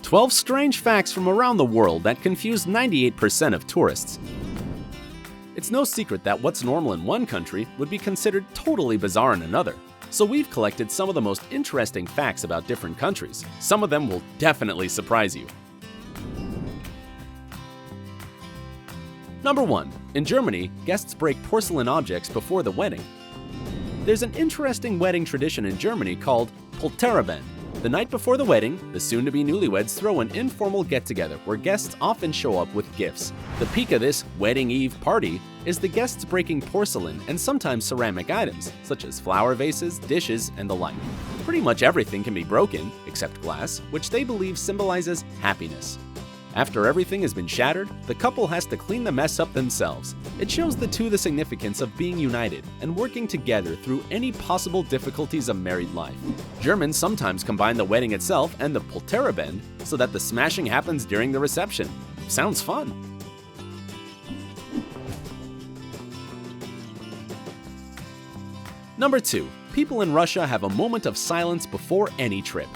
12 strange facts from around the world that confuse 98% of tourists. It's no secret that what's normal in one country would be considered totally bizarre in another. So we've collected some of the most interesting facts about different countries. Some of them will definitely surprise you. Number 1. In Germany, guests break porcelain objects before the wedding. There's an interesting wedding tradition in Germany called Polterabend. The night before the wedding, the soon-to-be newlyweds throw an informal get-together where guests often show up with gifts. The peak of this wedding eve party is the guests breaking porcelain and sometimes ceramic items, such as flower vases, dishes, and the like. Pretty much everything can be broken, except glass, which they believe symbolizes happiness. After everything has been shattered, the couple has to clean the mess up themselves. It shows the two the significance of being united and working together through any possible difficulties of married life. Germans sometimes combine the wedding itself and the Polterabend so that the smashing happens during the reception. Sounds fun. Number 2. People in Russia have a moment of silence before any trip.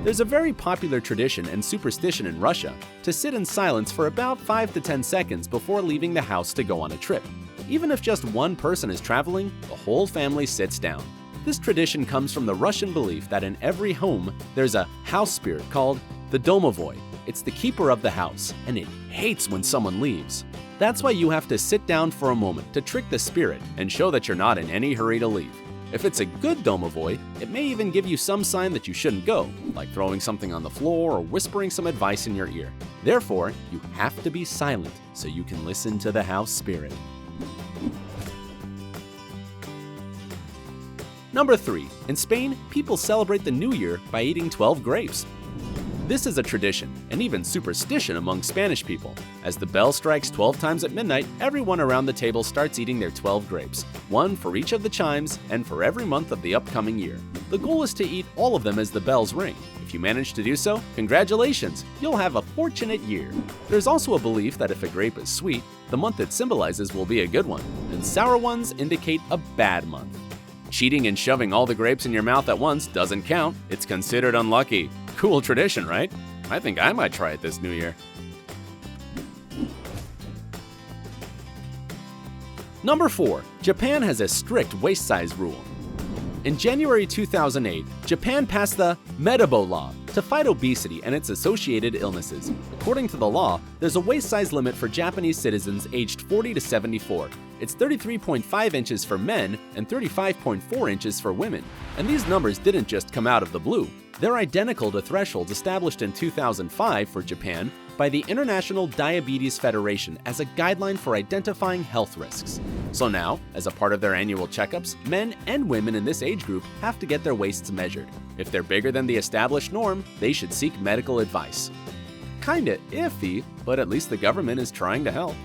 There's a very popular tradition and superstition in Russia to sit in silence for about 5 to 10 seconds before leaving the house to go on a trip. Even if just one person is traveling, the whole family sits down. This tradition comes from the Russian belief that in every home there's a house spirit called the domovoi. It's the keeper of the house, and it hates when someone leaves. That's why you have to sit down for a moment to trick the spirit and show that you're not in any hurry to leave. If it's a good domovoi, it may even give you some sign that you shouldn't go, like throwing something on the floor or whispering some advice in your ear. Therefore, you have to be silent so you can listen to the house spirit. Number 3. In Spain, people celebrate the New Year by eating 12 grapes. This is a tradition, and even superstition among Spanish people. As the bell strikes 12 times at midnight, everyone around the table starts eating their 12 grapes, one for each of the chimes and for every month of the upcoming year. The goal is to eat all of them as the bells ring. If you manage to do so, congratulations, you'll have a fortunate year. There's also a belief that if a grape is sweet, the month it symbolizes will be a good one, and sour ones indicate a bad month. Cheating and shoving all the grapes in your mouth at once doesn't count. It's considered unlucky. Cool tradition, right? I think I might try it this New Year. Number 4. Japan has a strict waist size rule. In January 2008, Japan passed the Metabo Law to fight obesity and its associated illnesses. According to the law, there's a waist size limit for Japanese citizens aged 40 to 74. It's 33.5 inches for men and 35.4 inches for women. And these numbers didn't just come out of the blue. They're identical to thresholds established in 2005 for Japan by the International Diabetes Federation as a guideline for identifying health risks. So now, as a part of their annual checkups, men and women in this age group have to get their waists measured. If they're bigger than the established norm, they should seek medical advice. Kinda iffy, but at least the government is trying to help.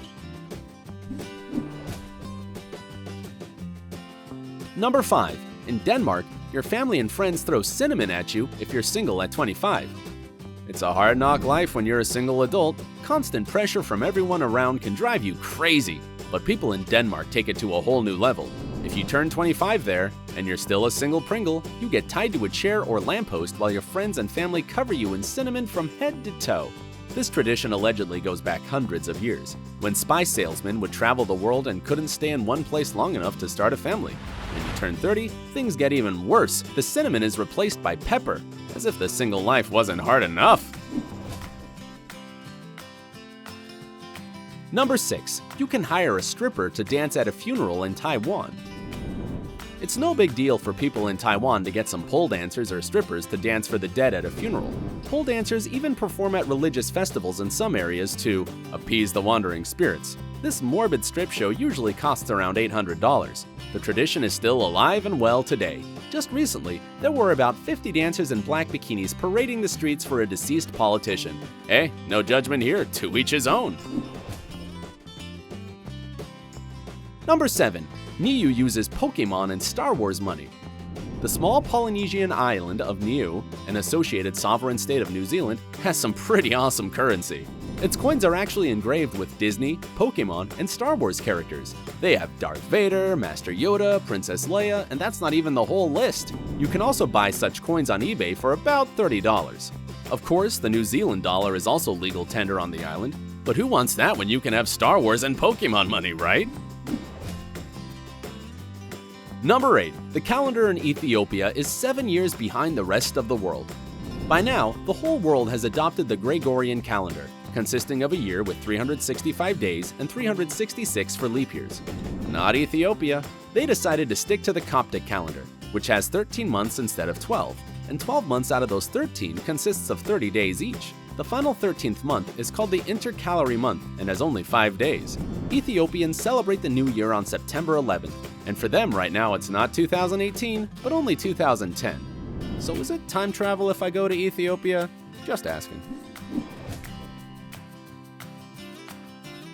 Number 5. In Denmark, your family and friends throw cinnamon at you if you're single at 25. It's a hard knock life when you're a single adult. Constant pressure from everyone around can drive you crazy, but people in Denmark take it to a whole new level. If you turn 25 there, and you're still a single Pringle, you get tied to a chair or lamppost while your friends and family cover you in cinnamon from head to toe. This tradition allegedly goes back hundreds of years, when spice salesmen would travel the world and couldn't stay in one place long enough to start a family. When you turn 30, things get even worse. The cinnamon is replaced by pepper, as if the single life wasn't hard enough. Number 6. You can hire a stripper to dance at a funeral in Taiwan. It's no big deal for people in Taiwan to get some pole dancers or strippers to dance for the dead at a funeral. Pole dancers even perform at religious festivals in some areas to appease the wandering spirits. This morbid strip show usually costs around $800. The tradition is still alive and well today. Just recently, there were about 50 dancers in black bikinis parading the streets for a deceased politician. Hey, no judgment here, to each his own. Number 7. Niue uses Pokémon and Star Wars money. The small Polynesian island of Niue, an associated sovereign state of New Zealand, has some pretty awesome currency. Its coins are actually engraved with Disney, Pokémon, and Star Wars characters. They have Darth Vader, Master Yoda, Princess Leia, and that's not even the whole list. You can also buy such coins on eBay for about $30. Of course, the New Zealand dollar is also legal tender on the island, but who wants that when you can have Star Wars and Pokémon money, right? Number 8. The calendar in Ethiopia is 7 years behind the rest of the world. By now, the whole world has adopted the Gregorian calendar, consisting of a year with 365 days and 366 for leap years. Not Ethiopia. They decided to stick to the Coptic calendar, which has 13 months instead of 12, and 12 months out of those 13 consists of 30 days each. The final 13th month is called the intercalary month and has only 5 days. Ethiopians celebrate the new year on September 11th, and for them right now it's not 2018, but only 2010. So is it time travel if I go to Ethiopia? Just asking.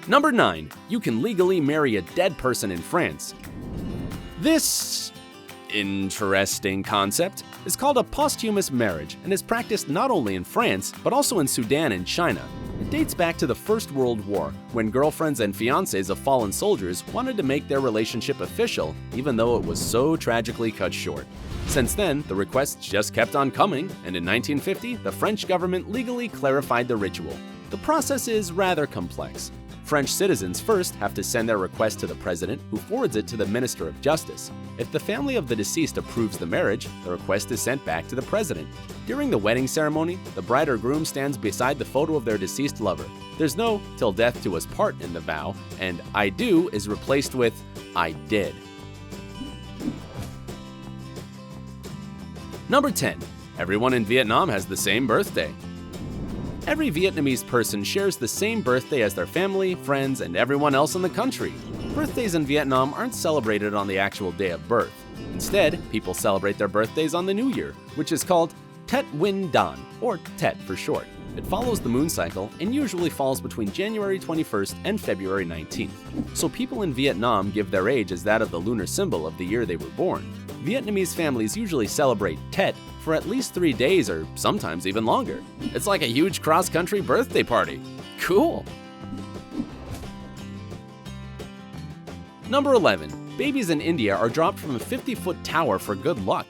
Number 9. You can legally marry a dead person in France. This interesting concept is called a posthumous marriage and is practiced not only in France, but also in Sudan and China. It dates back to the First World War, when girlfriends and fiancés of fallen soldiers wanted to make their relationship official, even though it was so tragically cut short. Since then, the requests just kept on coming, and in 1950, the French government legally clarified the ritual. The process is rather complex. French citizens first have to send their request to the president, who forwards it to the Minister of Justice. If the family of the deceased approves the marriage, the request is sent back to the president. During the wedding ceremony, the bride or groom stands beside the photo of their deceased lover. There's no "till death do us part" in the vow, and "I do" is replaced with "I did." Number 10. Everyone in Vietnam has the same birthday. Every Vietnamese person shares the same birthday as their family, friends, and everyone else in the country. Birthdays in Vietnam aren't celebrated on the actual day of birth. Instead, people celebrate their birthdays on the New Year, which is called Tet Win Dan, or Tet for short. It follows the moon cycle and usually falls between January 21st and February 19th. So people in Vietnam give their age as that of the lunar symbol of the year they were born. Vietnamese families usually celebrate Tet for at least 3 days or sometimes even longer. It's like a huge cross-country birthday party. Cool! Number 11. Babies in India are dropped from a 50-foot tower for good luck.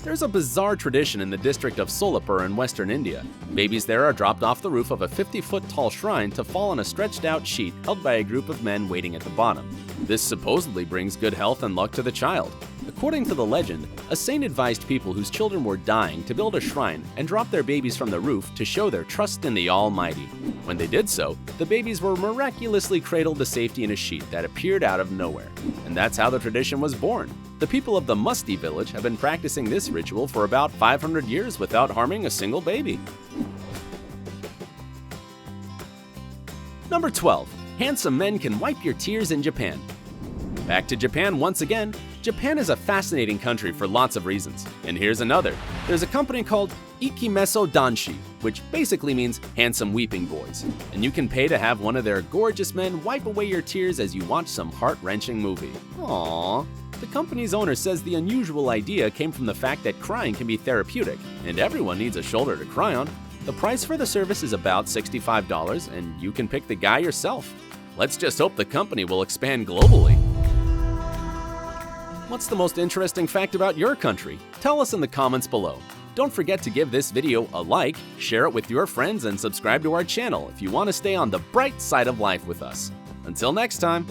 There's a bizarre tradition in the district of Solapur in western India. Babies there are dropped off the roof of a 50-foot tall shrine to fall on a stretched-out sheet held by a group of men waiting at the bottom. This supposedly brings good health and luck to the child. According to the legend, a saint advised people whose children were dying to build a shrine and drop their babies from the roof to show their trust in the Almighty. When they did so, the babies were miraculously cradled to safety in a sheet that appeared out of nowhere. And that's how the tradition was born. The people of the Musti village have been practicing this ritual for about 500 years without harming a single baby. Number 12. Handsome men can wipe your tears in Japan. Back to Japan once again. Japan is a fascinating country for lots of reasons. And here's another. There's a company called Ikimeso Danshi, which basically means handsome weeping boys. And you can pay to have one of their gorgeous men wipe away your tears as you watch some heart-wrenching movie. Aww. The company's owner says the unusual idea came from the fact that crying can be therapeutic, and everyone needs a shoulder to cry on. The price for the service is about $65, and you can pick the guy yourself. Let's just hope the company will expand globally. What's the most interesting fact about your country? Tell us in the comments below. Don't forget to give this video a like, share it with your friends, and subscribe to our channel if you want to stay on the bright side of life with us. Until next time.